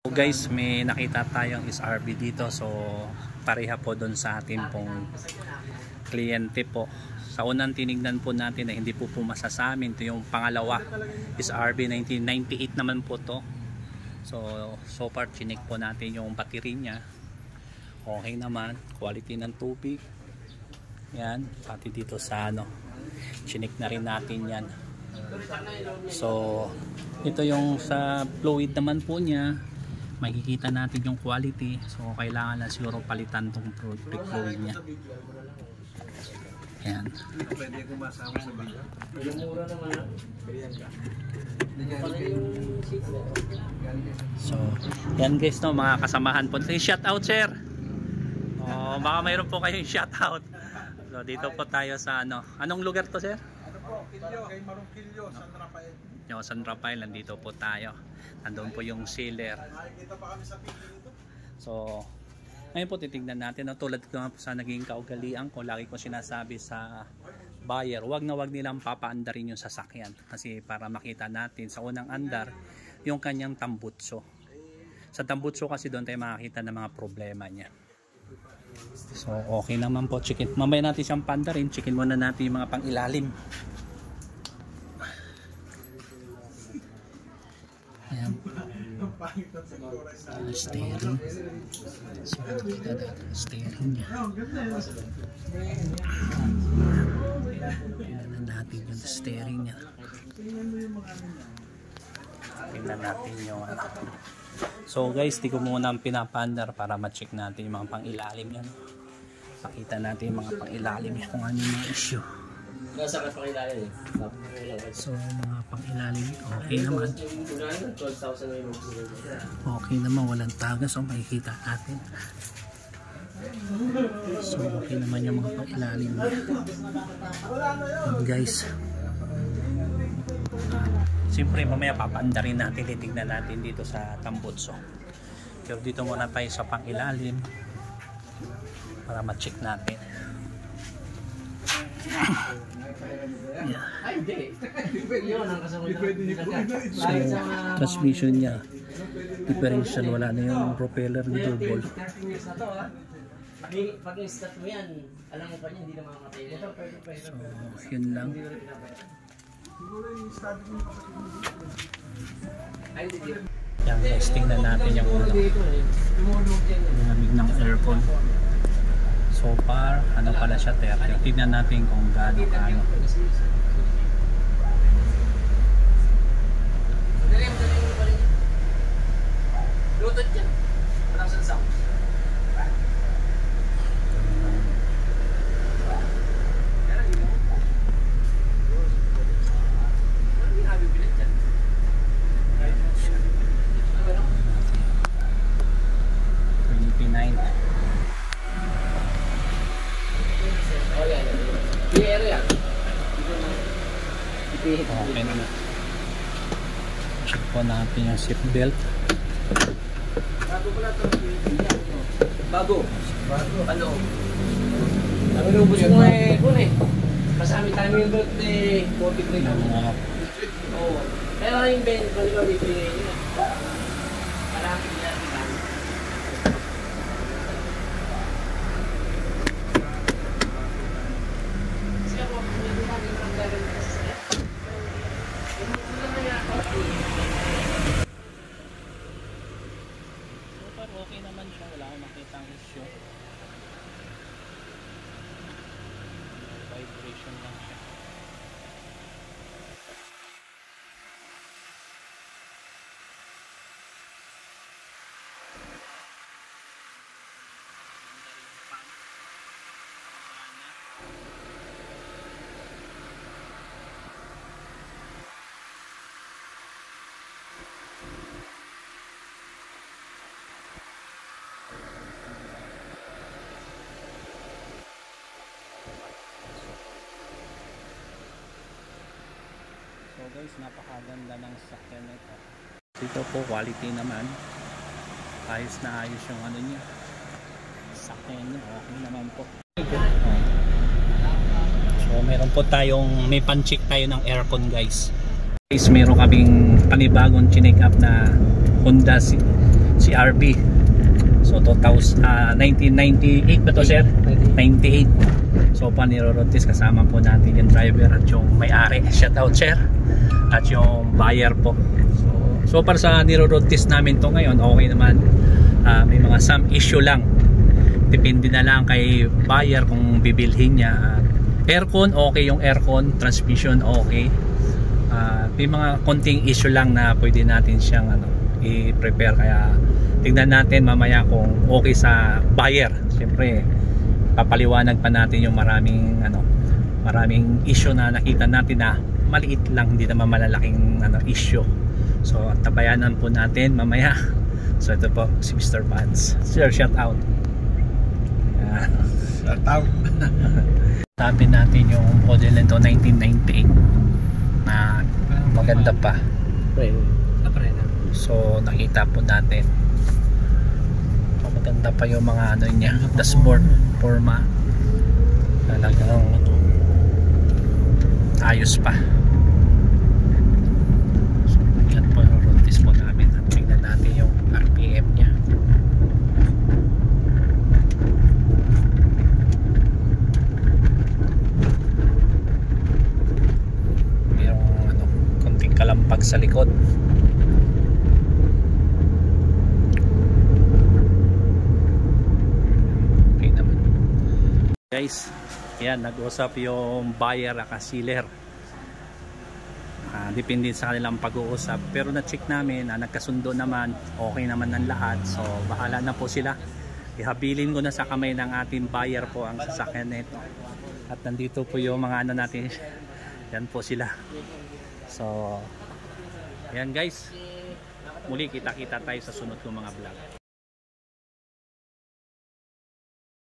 So guys, may nakita tayong SRB dito, so pareha po doon sa ating pong kliyente po. Sa unang tinignan po natin na hindi po pumasa sa amin, ito yung pangalawa, SRB 1998 naman po to. So far chinik po natin yung battery niya, okay naman, quality ng tubig yan, pati dito sa ano, chinik na rin natin yan. So ito yung sa fluid naman po niya, makikita natin yung quality, so kailangan na siguro palitan tong fluid niya. Ayan. Pwede ko masama sa video. Yung mura naman. So yan guys, no, mga kasamahan po. Shout out sir. Baka mayroon po kayong shout out. So dito po tayo sa ano. Anong lugar to sir? Ano po? Kilyo. Kay Marungkilyo, San Rafael. Yung San Rafael, nandito po tayo. Nandun po yung sealer. Nakikita pa kami sa pili nito. So ngayon po titignan natin, no, tulad ko nga po sa naging kaugalian ko, lagi ko sinasabi sa buyer, wag na wag nilang papaandarin yung sasakyan. Kasi para makita natin sa unang andar yung kanyang tambutso. Sa tambutso kasi doon tayo makakita ng mga problema niya. So okay naman po, chicken. Mamaya natin siyang pandarin, chicken muna natin yung mga pangilalim. Ayan. Steering. So nakita natin steering niya. Tingnan natin yung steering niya. Tingnan natin yung ano. So guys, di ko muna ang pinapandar para ma-check natin yung mga pang-ilalim yan. Pakita natin yung mga pang-ilalim yan kung ano yung issue. So mga pang-ilalim, okay naman. Okay naman, walang tagas. So makikita natin. So okay naman yung mga pang-ilalim niya. Guys, siyempre mamaya papaandarin natin, titignan natin dito sa tambutso. Pero dito muna tayo sa pang-ilalim para ma-check natin. Yeah. So transmission niya differential, wala na yung propeller ni double. Pag-start mo yan, alam mo pa niya, hindi na makamatay. So yun lang. Yan guys, tingnan natin yung lamig ng aircon. So far, ano pala siya, 30. Tingnan natin kung gaano kaano. Bluetooth yan. Walang sansaw. Okay na. Check po natin yung seat belt. Bago pala ito. Bago. Ano? Ang inubos mo kung kasama tayo yung belt eh. 43 na. Oo. Pero yung belt, balik ko dito yun. Malapit niya. Okay naman siya, wala akong makita ang issue. Vibration lang siya. So guys, napakaganda ng sakyan nito. Dito po, quality naman. Ayos na ayos yung ano niya. Sakyan niya, okay naman po. So meron po tayong, may pan-check tayo ng aircon guys. Guys, meron kaming panibagong chinek up na Honda CRV. So 1998 ba to sir? 98. So paniro-road test, kasama po natin yung driver at yung may-ari. Shout out sir. At yung buyer po. So para sa niro-road test namin to ngayon, okay naman. May mga some issue lang. Depende na lang kay buyer kung bibilhin niya. Aircon, okay yung aircon. Transmission, okay. May mga konting issue lang na pwede natin siyang i-prepare. Kaya tignan natin mamaya kung okay sa buyer. Siyempre papaliwanag pa natin yung maraming issue na nakita natin na maliit lang, hindi naman malalaking issue. So tabayanan po natin mamaya. So ito po si Mr. Vance. Sir, shout out. Yan. Shout out. Sabi natin yung model nito 1998 na maganda pa. So nakita po natin. So, maganda pa yung mga niya, dashboard forma. Talagang ayos pa. So yan po yung road test po namin. At tingnan natin yung RPM niya. Kalampag sa likod. Okay naman. Guys, yan, nag-usap yung buyer at seller. Depende sa kanilang pag-uusap. Pero na-check namin, nagkasundo naman, okay naman ng lahat. So, bahala na po sila. Ihabilin ko na sa kamay ng ating buyer po ang sasakyan nito. At nandito po yung mga natin. Yan po sila. So, ayan guys. Muli kita-kita tayo sa sunod kong mga vlog.